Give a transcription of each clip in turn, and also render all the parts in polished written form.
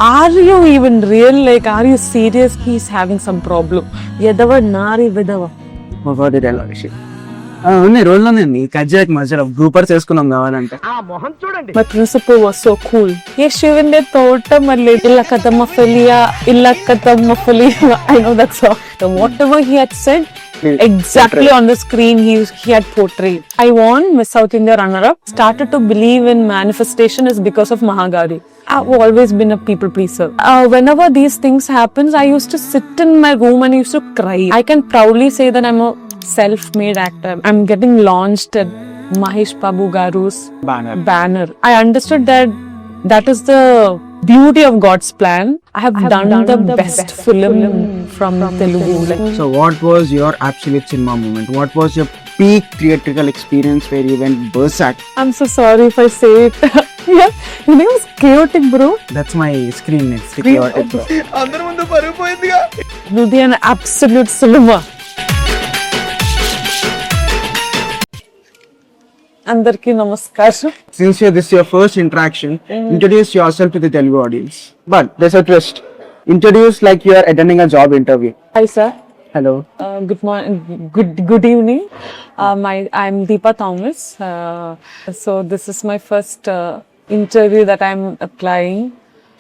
Are you even real? Like, are you serious? He's having some problem. Yadava nari vidava. మొగోడి dialogue ఉన్నాయి రోజులో నేను కజ్జాకి మధ్యలో గ్రూపర్స్ వేసుకున్నాం కావాలంటే. My principal was so cool. Ye shivinde tota malle illa kadamma feliya illa kadamma feliya. I know that song. Whatever he had said, exactly on the screen he had portrayed. I won Miss South India runner-up. Started to believe in manifestation is because of Mahagari. I've always been a people pleaser. Whenever these things happens, I used to sit in my room and I used to cry. I can proudly say that I'm a self-made actor. I'm getting launched at Mahesh Babu Garu's banner. I understood that is the beauty of God's plan. I have done the best film from Telugu. So what was your absolute cinema moment? What was your peak theatrical experience where you went berserk? I'm so sorry if I say it. Yeah, your name is chaotic, bro. That's my screen name. Chaotic, bro. అందరి ముందు పరిపోయిందిగా. You did an absolute cinema. Andarki namaskar. Since this is your first interaction, introduce yourself to the Telugu audience. But there's a twist. Introduce like you are attending a job interview. Hi, sir. Hello. Good morning. Good evening. I'm Deepa Thomas. So this is my first interview that I'm applying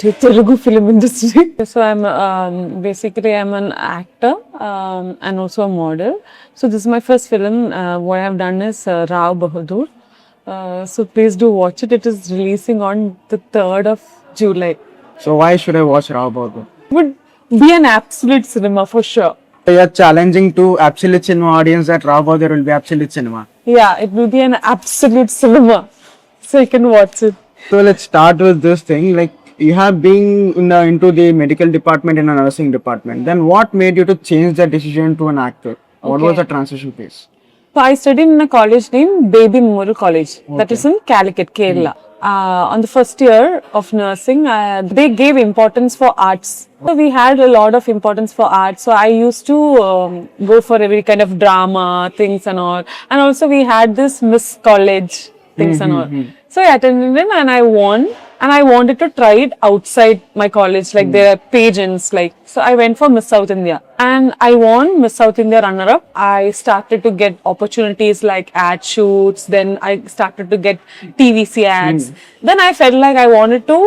to Telugu film industry. So I'm basically I'm an actor and also a model. So this is my first film. What I've done is Rao Bahadur. So please do watch it. It is releasing on the 3rd of July. So why should I watch Rao Bahadur? Would be an absolute cinema for sure. So you are challenging to absolute cinema audience that Rao Bahadur will be absolute cinema. Yeah, it will be an absolute cinema. So you can watch it. So let's start with this thing. Like you have been into the medical department and a nursing department. Then what made you to change the decision to an actor? What was the transition phase? So I studied in a college named Baby Memorial College. That is in Calicut, Kerala. On the first year of nursing, they gave importance for arts. So we had a lot of importance for arts. So I used to go for every kind of drama, things and all. And also we had this Miss College things and all. So I attended it and I won. And I wanted to try it outside my college, like there are pageants, like. So I went for Miss South India and I won Miss South India runner-up. I started to get opportunities like ad shoots. Then I started to get TVC ads. Then I felt like I wanted to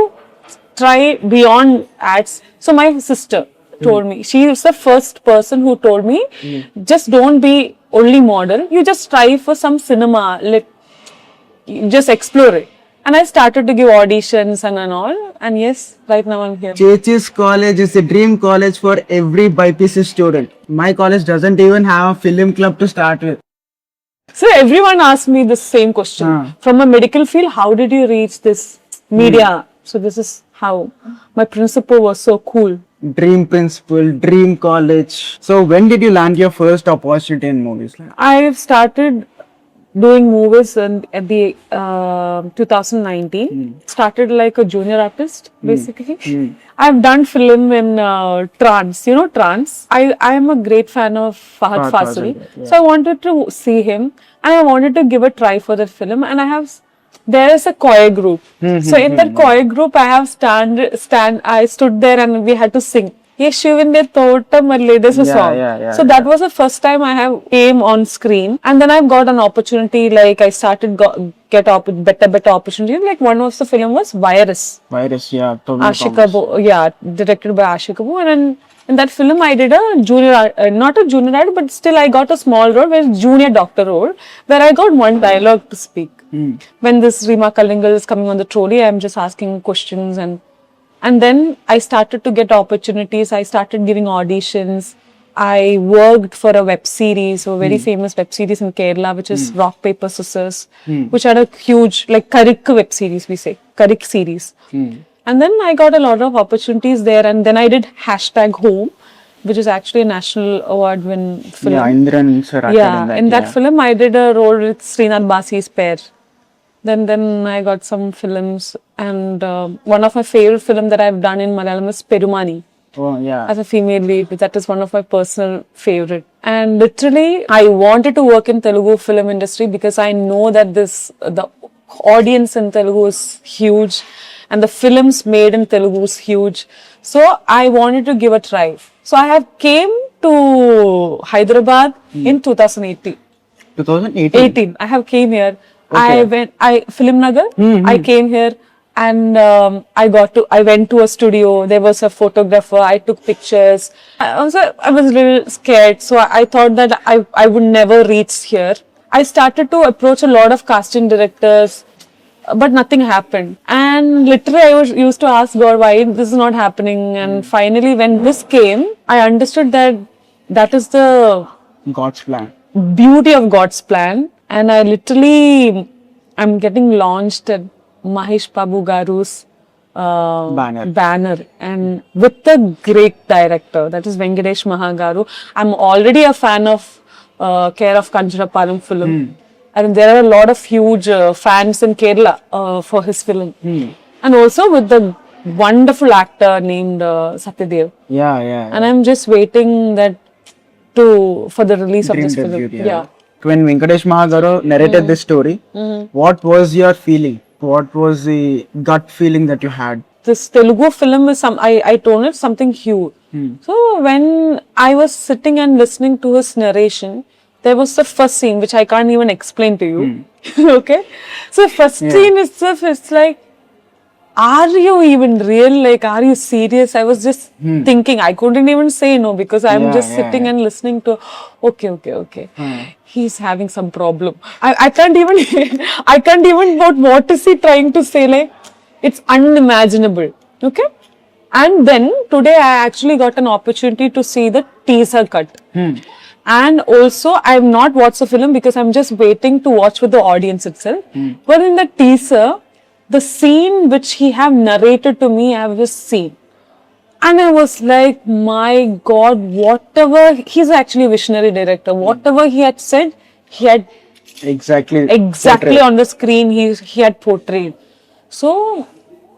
try beyond ads. So my sister told me, she was the first person who told me, just don't be only model. You just try for some cinema, like just explore it. And I started to give auditions and all. And yes, right now I'm here. Chechi's college is a dream college for every BPC student. My college doesn't even have a film club to start with. So everyone asked me the same question. From a medical field, how did you reach this media? So this is how. My principal was so cool. Dream principal, dream college. So when did you land your first opportunity in movies? I've started doing movies at the 2019. Started like a junior artist basically. I've done film in trance. You know trance. I am a great fan of Fahad Fasil. Yeah. So I wanted to see him and I wanted to give a try for that film. And there is a choir group. So in that choir group I have I stood there and we had to sing. Ye shivinde tota malle, there's a song. So that was the first time I have came on screen. And then I've got an opportunity, like I started get better opportunity. Like one of the film was Virus, yeah. Ashika Bo, yeah, directed by Ashika Bo. And then in that film I did a junior, not a junior ad, but still I got a small role, where junior doctor role, where I got one dialogue to speak. When this Rima Kalingal is coming on the trolley, I'm just asking questions and then I started to get opportunities. I started giving auditions. I worked for a web series, a very famous web series in Kerala, which is Rock, Paper, Scissors, which had a huge, like Karik web series, we say, Karik series. And then I got a lot of opportunities there. And then I did #Home, which is actually a national award-win film. Yeah, Indran sir. Yeah, in that film I did a role with Srinath Basi's pair. Then I got some films, and one of my favorite film that I've done in Malayalam is Perumani. Oh yeah. As a female lead, that is one of my personal favorite. And literally, I wanted to work in Telugu film industry because I know that the audience in Telugu is huge, and the films made in Telugu is huge. So I wanted to give a try. So I have came to Hyderabad in 2018. 2018. I have came here. Okay. I Film Nagar. I came here and I went to a studio. There was a photographer. I took pictures. I was a little scared. So I thought that I would never reach here. I started to approach a lot of casting directors, but nothing happened. And literally I used to ask God why this is not happening. And finally when this came, I understood that that is the God's plan. beauty of God's plan. And I'm getting launched at Mahesh Babu Garu's banner and with the great director, that is Venkatesh Maha Garu. I'm already a fan of Care of Kancharapalam film. And there are a lot of huge fans in Kerala for his film. And also with the wonderful actor named Satyadev. Yeah. And I'm just waiting for the release of this film. Yeah. When Venkatesh Mahagaru narrated this story, what was your feeling? What was the gut feeling that you had? This Telugu film is I told it something huge. So when I was sitting and listening to his narration, there was the first scene which I can't even explain to you. Okay, so first scene itself is like, are you even real? Like, are you serious? I was just thinking. I couldn't even say no because I'm just sitting and listening to. Okay. He's having some problem. I can't even. I can't even. What is he trying to say? Like, it's unimaginable. Okay. And then today I actually got an opportunity to see the teaser cut. And also I've not watched the film because I'm just waiting to watch with the audience itself. But in the teaser, the scene which he have narrated to me, I have just seen. And I was like, my God, whatever, he's actually a visionary director. Whatever he had said, he had Exactly portrayed on the screen, he had portrayed. So,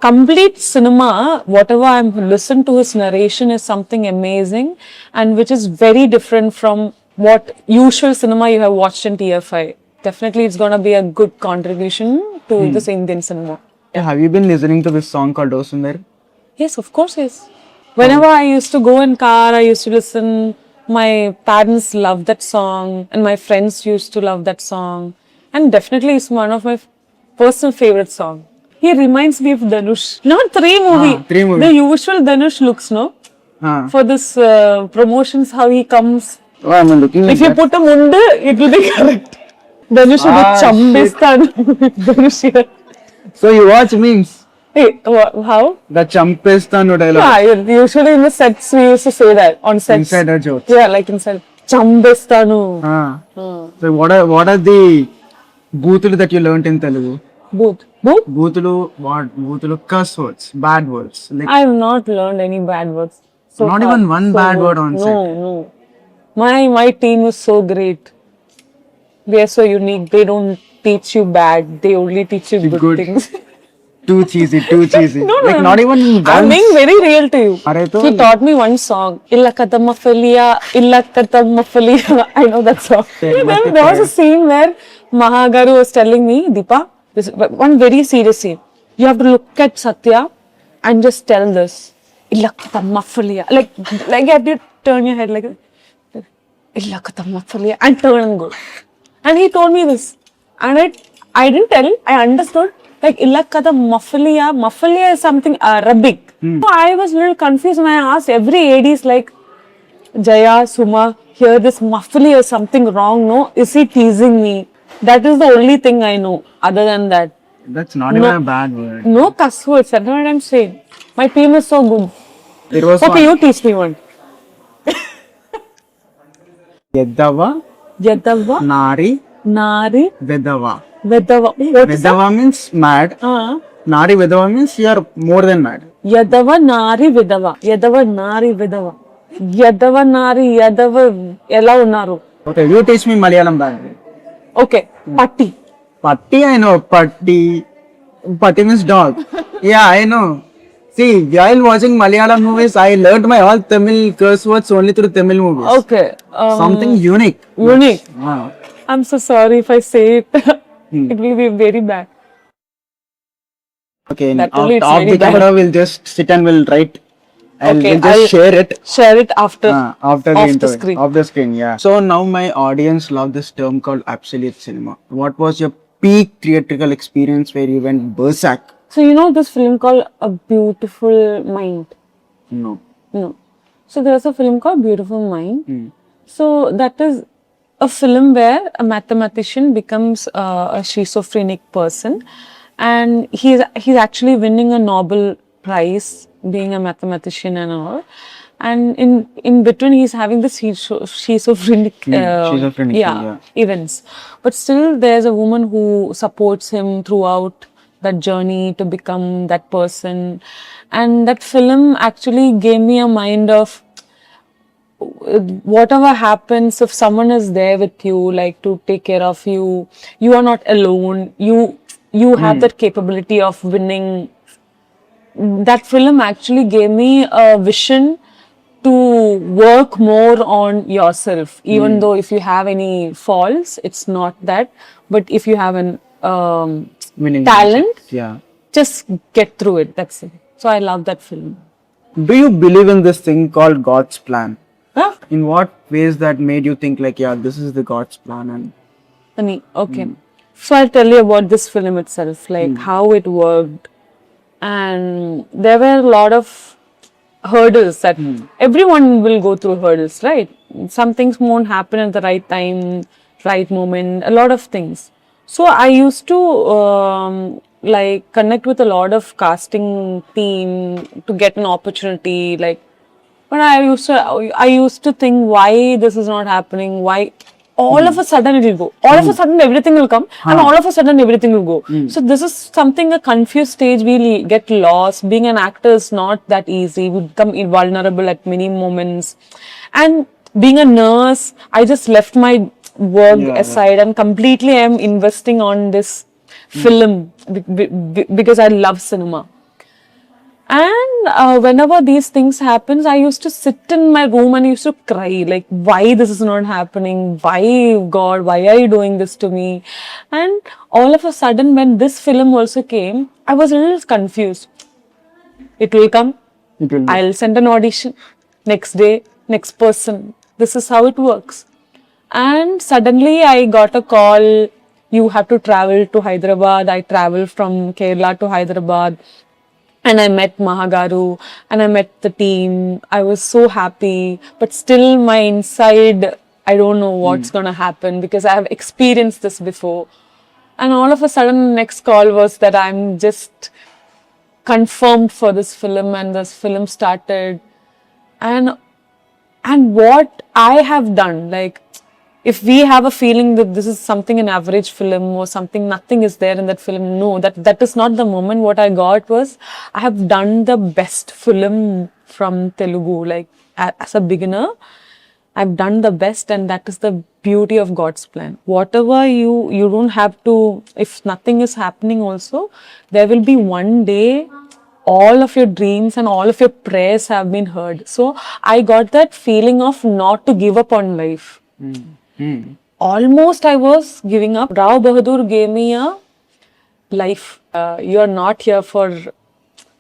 complete cinema, whatever I'm listened to his narration is something amazing and which is very different from what usual cinema you have watched in TFI. Definitely it's going to be a good contribution to this Indian cinema. Have you been listening to this song called O Sundari? Yes, of course, yes. Whenever I used to go in car, I used to listen. My parents loved that song and my friends used to love that song. And definitely it's one of my personal favorite songs. He reminds me of Dhanush. Not Three movie. Three movie. The usual Dhanush looks, no? For this promotions, how he comes. Oh, I'm looking If you put a mundhu, it will be correct. Dhanush will be chambistan. Dhanush here. So you watch memes? Hey, how? The champestanu dialogue. Yeah, usually in the sets we used to say that on sets. Insider jokes. Yeah, like inside. Chambestanu. So what are the boothulu that you learnt in Telugu? Booth. Boothulu, what? Boothulu curse words, bad words. Like, I have not learned any bad words. So not far. even one bad word on set. No. My team is so great. They are so unique. They don't teach you bad. They only teach you good things. Too cheesy. No, like not even once. I'm being very real to you. Areto, He taught me one song. Illa Kadamafalia. I know that song. There was a scene where Mahagaru was telling me, Deepa, this one very serious scene. You have to look at Satya and just tell this. Illa Kadamafalia. Like you have to turn your head like Illa Kadamafalia and turn and go. And he told me this. And I didn't tell, I understood. Like, illakada mafalia is something Arabic. So I was a little confused when I asked every AD is like, Jaya, Suma, here this mafalia is something wrong, no? Is he teasing me? That is the only thing I know. Other than that, that's not even a bad word. No cuss words, that's what I'm saying. My team is so good. There was okay, you teach me one. Yedava, Nari, Vedava. Vedava means mad. Nari Vedava means you are more than mad. Yadava, Nari, Vedava. Yadava, Nari, Vedava. Yadava, Nari, Yadava, ela unnaru. Okay, you teach me Malayalam bad. Okay, Patti. Patti, I know. Patti means dog. Yeah, I know. See, while watching Malayalam movies, I learned my all Tamil curse words only through Tamil movies. Okay. Something unique. Unique. I'm so sorry if I say it. It will be very bad. Okay, That off, only it's off very the bad. camera, we'll just sit and we'll write. And Okay, we'll just I'll share it share it after after the off the interview. screen. Off the screen, yeah. So now my audience love this term called absolute cinema. What was your peak theatrical experience where you went berserk? So you know this film called A Beautiful Mind? No. No. So there's a film called Beautiful Mind. So that is a film where a mathematician becomes a schizophrenic person, and he's actually winning a Nobel Prize being a mathematician and all. And in between he's having this schizophrenic Schizophrenic, yeah. events, but still there's a woman who supports him throughout that journey to become that person. And that film actually gave me a mind of whatever happens, if someone is there with you, like to take care of you, you are not alone, you have that capability of winning. That film actually gave me a vision to work more on yourself, even though if you have any faults, it's not that, but if you have an Winning talent, yeah. just get through it. That's it. So I love that film. Do you believe in this thing called God's plan? Huh? In what ways that made you think like, yeah, this is the God's plan? And Funny. Okay. So I'll tell you about this film itself, like how it worked. And there were a lot of hurdles that everyone will go through hurdles, right? Some things won't happen at the right time, right moment, a lot of things. So I used to like connect with a lot of casting team to get an opportunity, like, but I used to think why this is not happening, why all of a sudden it will go, all of a sudden everything will come, and all of a sudden everything will go. So this is something, a confused stage, we get lost. Being an actor is not that easy. We become vulnerable at many moments. And being a nurse, I just left my work aside and completely am investing on this film because I love cinema. And whenever these things happens, I used to sit in my room and used to cry, like, why this is not happening? Why, God, why are you doing this to me? And all of a sudden, when this film also came, I was a little confused. It will come. it will be. I'll send an audition. Next day, next person. This is how it works. And suddenly I got a call. You have to travel to Hyderabad. I traveled from Kerala to Hyderabad. And I met Mahagaru and I met the team. I was so happy, but still my inside, I don't know what's going to happen because I have experienced this before. And all of a sudden, the next call was that I'm just confirmed for this film, and this film started. And what I have done, like, if we have a feeling that this is something, an average film or something, nothing is there in that film, no, that is not the moment. What I got was, I have done the best film from Telugu, like, as a beginner. I've done the best, and that is the beauty of God's plan. Whatever you don't have to, if nothing is happening also, there will be one day all of your dreams and all of your prayers have been heard. So I got that feeling of not to give up on life. Almost I was giving up. Rao Bahadur gave me a life. You are not here for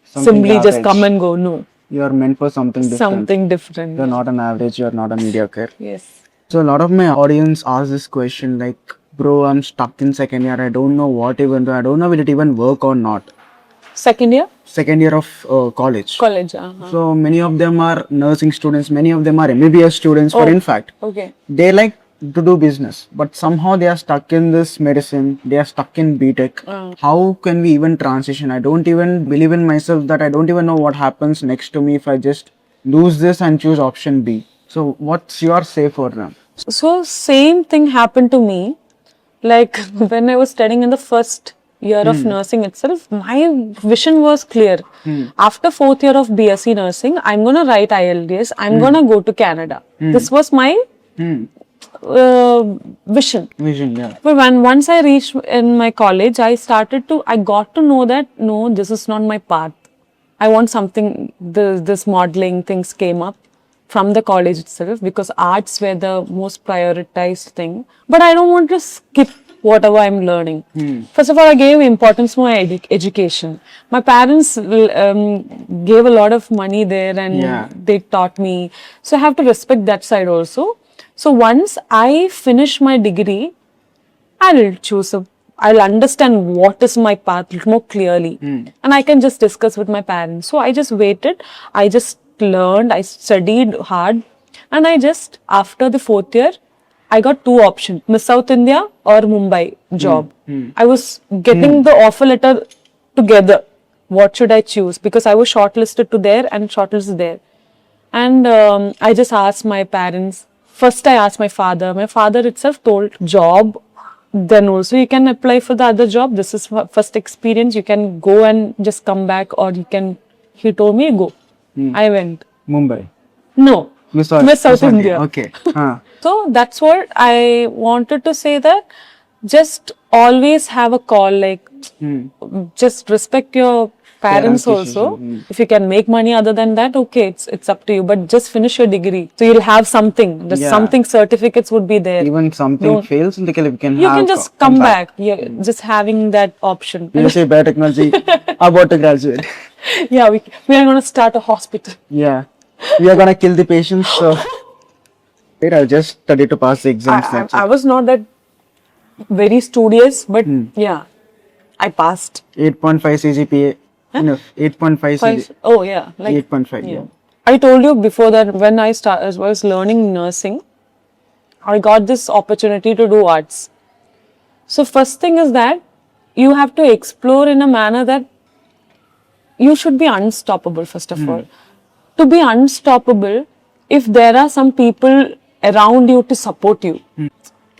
simply just average. come and go. No. You are meant for something different. Something different. You're not an average, you're not a mediocre. Yes. So a lot of my audience ask this question like, bro, I'm stuck in second year. I don't know what even do. I don't know will it even work or not. Second year? Second year of college. College. So many of them are nursing students. Many of them are MBBS students. For in fact, Okay. they like to do business, but somehow they are stuck in this medicine. They are stuck in BTech. How can we even transition? I don't even believe in myself that I don't even know what happens next to me if I just lose this and choose option B. So what's your say for them? So same thing happened to me. Like when I was studying in the first year of nursing itself, my vision was clear. After fourth year of BSc nursing, I'm gonna write IELTS. I'm gonna go to Canada. This was my vision. Vision, yeah. But once I reached in my college, I got to know that no, this is not my path. I want something. This modeling things came up from the college itself because arts were the most prioritized thing. But I don't want to skip whatever I'm learning. First of all, I gave importance to my education. My parents gave a lot of money there and they taught me. So I have to respect that side also. So once I finish my degree, I'll understand what is my path more clearly. And I can just discuss with my parents. So I just waited. I just learned. I studied hard. And after the 4th year, I got 2 options, Miss South India or Mumbai job. I was getting the offer letter together. What should I choose? Because I was shortlisted to there and shortlisted there. And I just asked my parents. First, I asked my father. My father itself told, job, then also you can apply for the other job. This is first experience. You can go and just come back, or you can. He told me, go. I went. Mumbai. No. Miss South India. Okay. So that's what I wanted to say, that just always have a call, like just respect your parents also. If you can make money other than that, okay, it's up to you. But just finish your degree, so you'll have something. The something certificates would be there. Even something fails, you can just come back. Yeah, just having that option. You say biotechnology, about to graduate. Yeah, we are going to start a hospital. Yeah, we are gonna kill the patients. So wait, I'll just study to pass the exams. I was not that very studious, but yeah, I passed. 8.5 CGPA. No, 8.5 CGPA. Oh yeah, like 8.5. Yeah. I told you before that when I was learning nursing, I got this opportunity to do arts. So first thing is that you have to explore in a manner that you should be unstoppable, first of all. To be unstoppable, if there are some people around you to support you,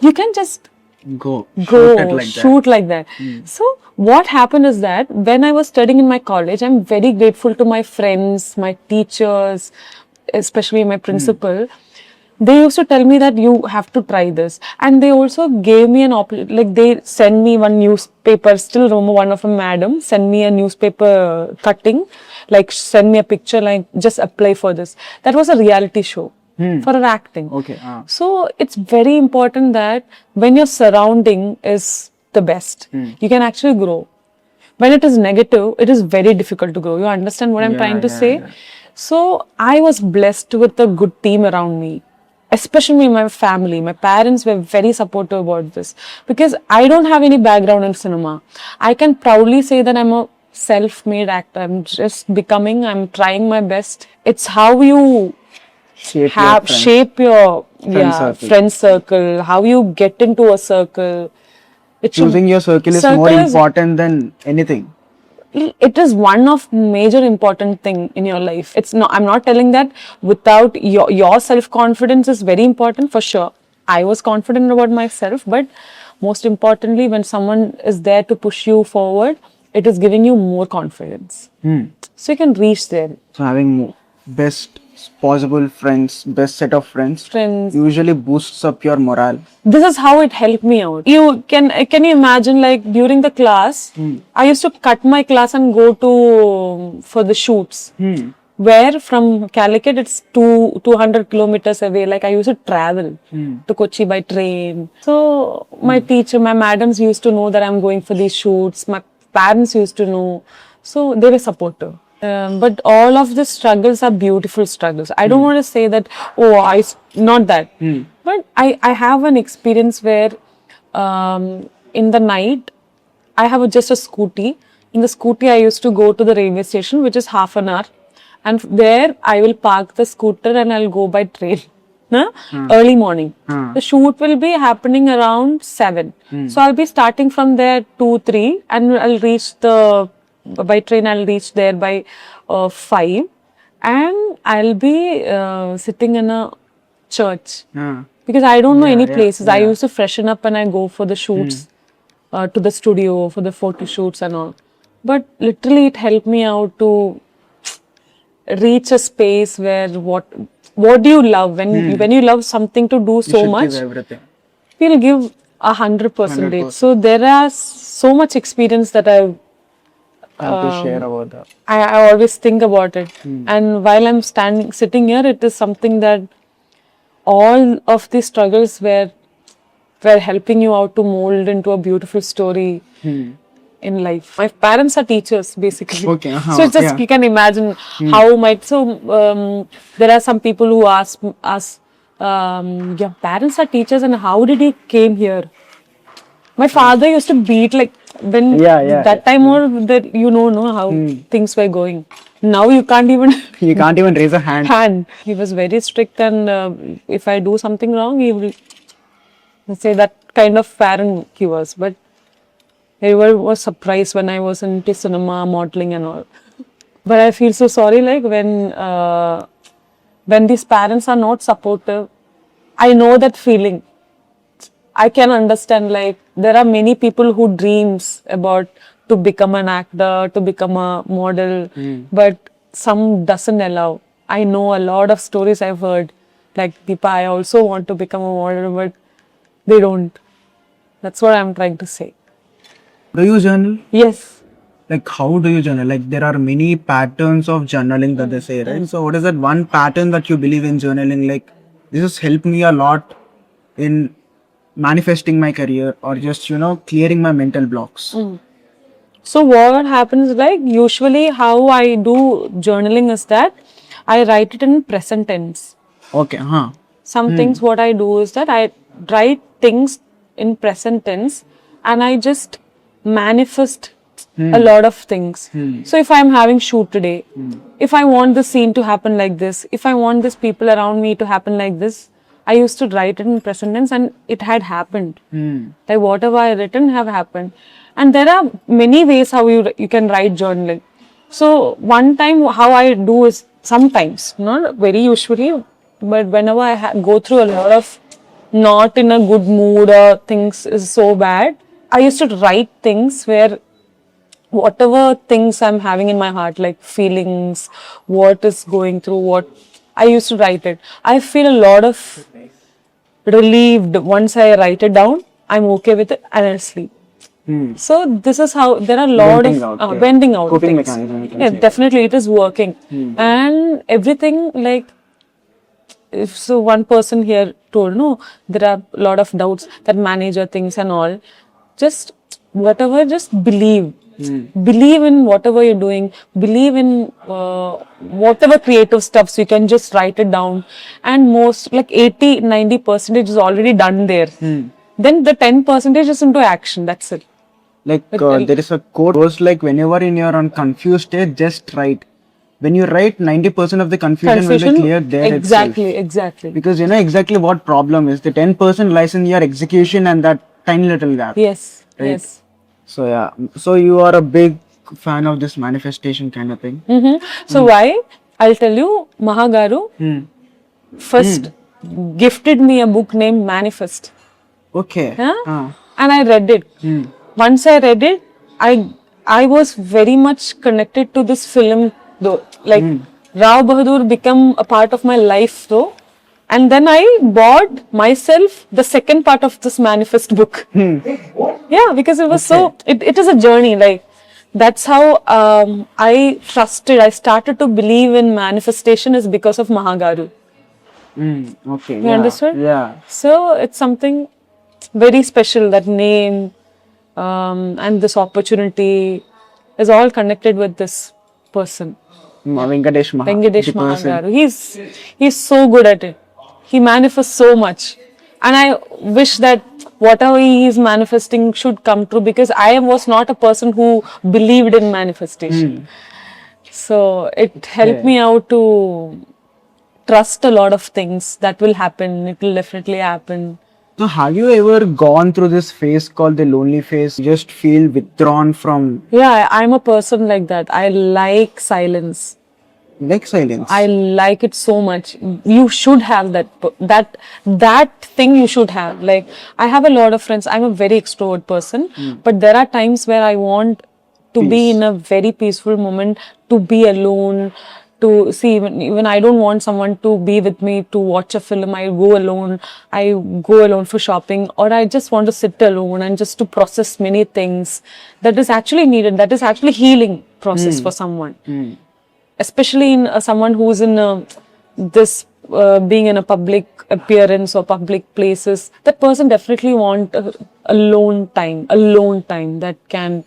you can just Go shoot like that. So what happened is that when I was studying in my college, I'm very grateful to my friends, my teachers, especially my principal. They used to tell me that you have to try this, and they also gave me an opportunity. Like, they send me one newspaper. Still remember, one of them, madam, send me a newspaper cutting, like send me a picture, like just apply for this. That was a reality show for our acting. Okay. So it's very important that when your surrounding is the best, you can actually grow. When it is negative, it is very difficult to grow. You understand what I'm trying to say? Yeah. So I was blessed with a good team around me, especially my family. My parents were very supportive about this, because I don't have any background in cinema. I can proudly say that I'm a self-made actor. I'm just becoming, I'm trying my best. It's how you shape your friend circle, how you get into a circle. Choosing your circle is more important than anything. It is one of major important thing in your life. It's not, I'm not telling that without your self-confidence is very important, for sure. I was confident about myself, but most importantly, when someone is there to push you forward, it is giving you more confidence. So you can reach there. So having best possible friends, best set of friends usually boosts up your morale. This is how it helped me out. Can you imagine, like during the class, I used to cut my class and go for the shoots. Where from Calicut it's 200 kilometers away. Like I used to travel to Kochi by train. So my teacher, my madams used to know that I'm going for these shoots. My parents used to know. So they were supportive. But all of the struggles are beautiful struggles. I don't want to say that, not that. But I have an experience where in the night, I have just a scooty. In the scooty, I used to go to the railway station, which is half an hour. And there, I will park the scooter and I'll go by train. Early morning. The shoot will be happening around 7. So I'll be starting from there 2, 3 and I'll reach by train I'll reach there by 5, and I'll be sitting in a church because I don't know any places. I used to freshen up and I go for the shoots to the studio for the photo shoots and all. But literally it helped me out to reach a space where what do you love? When you love something to do so much, you'll give 100%. So there are so much experience that I've to share about that. I always think about it. And while I'm sitting here, it is something that all of these struggles were were helping you out to mold into a beautiful story in life. My parents are teachers, basically. Okay, So it's just, you can imagine how might, so there are some people who ask us, your parents are teachers and how did he came here? My father used to beat, like, when that time or that, you know how things were going. Now you can't even You can't even raise a hand. He was very strict, and if I do something wrong, he will say that kind of parent he was. But everyone was surprised when I was into cinema, modeling and all. But I feel so sorry, like when these parents are not supportive, I know that feeling. I can understand, like, there are many people who dreams about to become an actor, to become a model, but some doesn't allow. I know a lot of stories I've heard, like, Deepa, I also want to become a model, but they don't. That's what I'm trying to say. Do you journal? Yes. Like, how do you journal? Like, there are many patterns of journaling that they say, right? So what is that one pattern that you believe in journaling? Like, this has helped me a lot in manifesting my career, or just, clearing my mental blocks. So what happens, like, usually how I do journaling is that I write it in present tense. Okay, Some things what I do is that I write things in present tense and I just manifest a lot of things. So if I'm having shoot today, if I want the scene to happen like this, if I want this people around me to happen like this, I used to write it in present tense and it had happened. Like whatever I written have happened. And there are many ways how you can write journaling. So one time how I do is sometimes, not very usually, but whenever I go through a lot of not in a good mood or things is so bad, I used to write things where whatever things I'm having in my heart, like feelings, what is going through, what I used to write it. I feel a lot of relieved once I write it down. I'm okay with it and I sleep. So this is how there are a lot of bending out coping things. mechanism. Yeah, definitely it is working, and everything, like, if so one person here told, no, there are a lot of doubts that manager things and all. Just whatever, just believe. Believe in whatever you're doing. Believe in whatever creative stuffs. You can just write it down, and most like 80-90% is already done there. Then the 10% is into action. That's it. Like there is a quote goes like, whenever in your on confused state, just write. When you write, 90% of the confusion will be cleared there itself. Exactly. Because you know exactly what problem is. The 10% lies in your execution and that tiny little gap. Yes. Right? Yes. So yeah. So you are a big fan of this manifestation kind of thing. So why? I'll tell you, Maha Garu first gifted me a book named Manifest. Okay. And I read it. Once I read it, I was very much connected to this film though. Like Rao Bahadur became a part of my life though. And then I bought myself the second part of this Manifest book. Yeah, because it was it is a journey. Like, that's how I started to believe in manifestation is because of Maha Garu. Okay. You understood? Yeah. So it's something very special, that name and this opportunity is all connected with this person. Venkatesh Maha. Venkatesh Maha. He's so good at it. He manifests so much. And I wish that whatever he is manifesting should come true, because I was not a person who believed in manifestation. So it helped me out to trust a lot of things that will happen. It will definitely happen. So have you ever gone through this phase called the lonely phase? You just feel withdrawn from... Yeah, I'm a person like that. I like silence. Like silence? I like it so much. You should have that thing you should have. Like, I have a lot of friends. I'm a very extrovert person. But there are times where I want to be in a very peaceful moment, to be alone, to see, even I don't want someone to be with me to watch a film. I go alone for shopping, or I just want to sit alone and just to process many things that is actually needed. That is actually healing process for someone, especially in someone who's in this being in a public appearance or public places, that person definitely want a alone time that can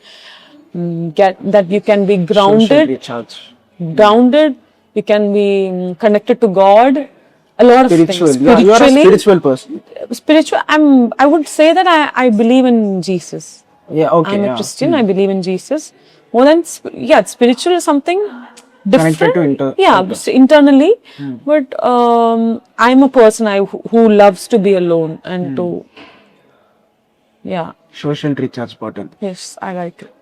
get that you can be Social grounded, recharge. you can be connected to God, a lot of Spiritual. things. You are a spiritual person. Spiritual. I would say that I believe in Jesus. Yeah, okay. I'm a yeah. Christian. I believe in Jesus. More than spiritual is something different. Connected to Internally. But I'm a person who loves to be alone and to Social recharge button. yes, I like it.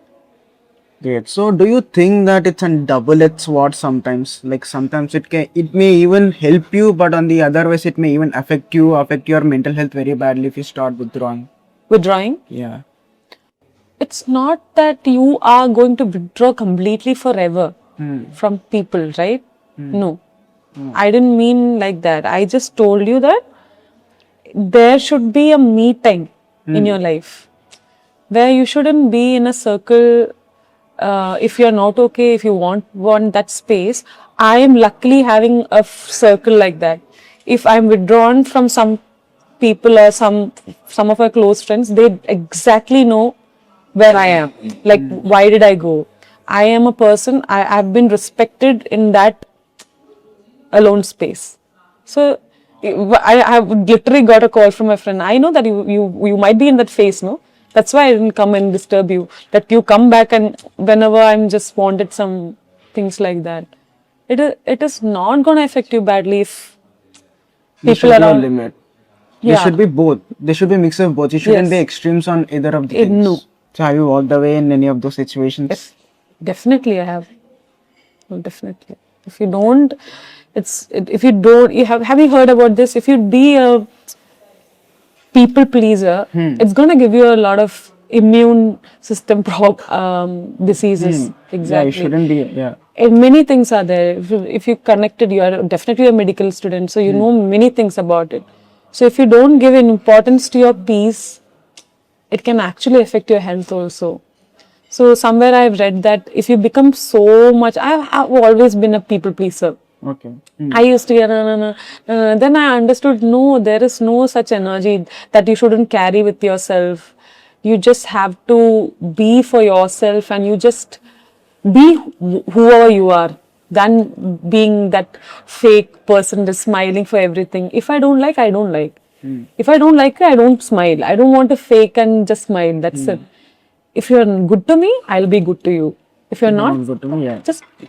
Great. So, do you think that it's a double-edged sword sometimes? Like sometimes it may even help you, but on the other ways, it may even affect your mental health very badly if you start withdrawing. Withdrawing. Yeah. It's not that you are going to withdraw completely forever from people, right? No. I didn't mean like that. I just told you that there should be a me time in your life where you shouldn't be in a circle. If you're not okay, if you want that space, I am luckily having a circle like that. If I'm withdrawn from some people or some of my close friends, they exactly know where I am. Like, why did I go? I am a person, I've been respected in that alone space. So, I literally got a call from my friend. I know that you might be in that phase, no? That's why I didn't come and disturb you. That you come back and whenever I'm just wanted some things like that. It is not going to affect you badly if There people should be a around. limit. There should be both. There should be a mix of both. You shouldn't be extremes on either of the things. No. So have you walked away in any of those situations? Definitely, I have. Well, definitely. If you don't, have you heard about this? If you be a people pleaser, it's going to give you a lot of immune system diseases. Exactly. Yeah, you shouldn't be. Yeah. And many things are there. If you connected, you are definitely a medical student, so you know many things about it. So if you don't give an importance to your peace, it can actually affect your health also. So somewhere I've read that if you become so much, I've always been a people pleaser. Okay. I used to hear, no. Then I understood, no, there is no such energy that you shouldn't carry with yourself. You just have to be for yourself and you just be whoever you are, than being that fake person just smiling for everything. If I don't like, I don't like. If I don't like, I don't smile. I don't want to fake and just smile. That's it. If you're good to me, I'll be good to you. If you're not, Good to me, yeah.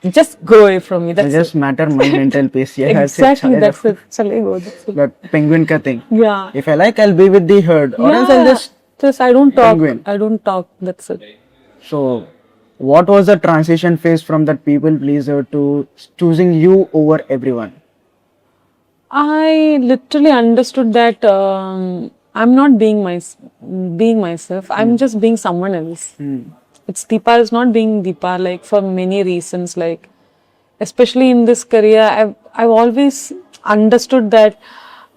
just go away from me. That's It just matter my mental peace. Yeah, exactly. That's it. Chale go. That's it. That penguin ka thing. Yeah. If I like, I'll be with the herd, or else I'll just. I don't talk. Penguin. I don't talk. That's it. So, what was the transition phase from that people pleaser to choosing you over everyone? I literally understood that I'm not being myself. I'm just being someone else. It's Deepa is not being Deepa, like for many reasons. Like especially in this career, I've always understood that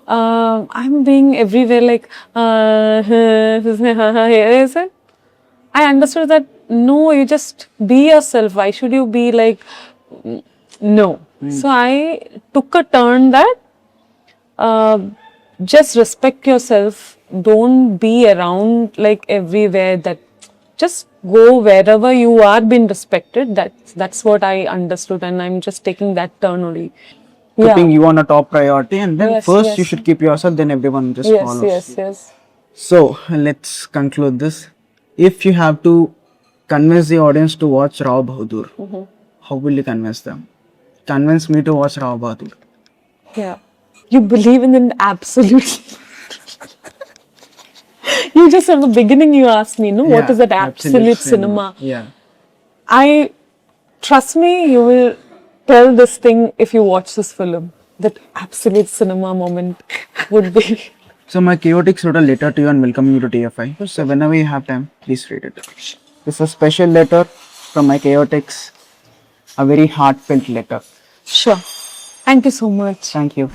I'm being everywhere. Like here is it. I understood that no, you just be yourself. Why should you be like no? So I took a turn that just respect yourself. Don't be around like everywhere. That just go wherever you are being respected. That's what I understood, and I'm just taking that turn only. Putting you on a top priority, and then Yes, first yes. you should keep yourself, then everyone just follows. Yes. So let's conclude this. If you have to convince the audience to watch Rao Bahadur, how will you convince them? Convince me to watch Rao Bahadur. Yeah. You believe in an absolute. You just at the beginning you asked me, no, what is that absolute cinema? Yeah. Trust me, you will tell this thing if you watch this film. That absolute cinema moment would be. So my chaotix wrote a letter to you and welcome you to TFI. So whenever you have time, please read it. This is a special letter from my chaotix. A very heartfelt letter. Sure. Thank you so much. Thank you.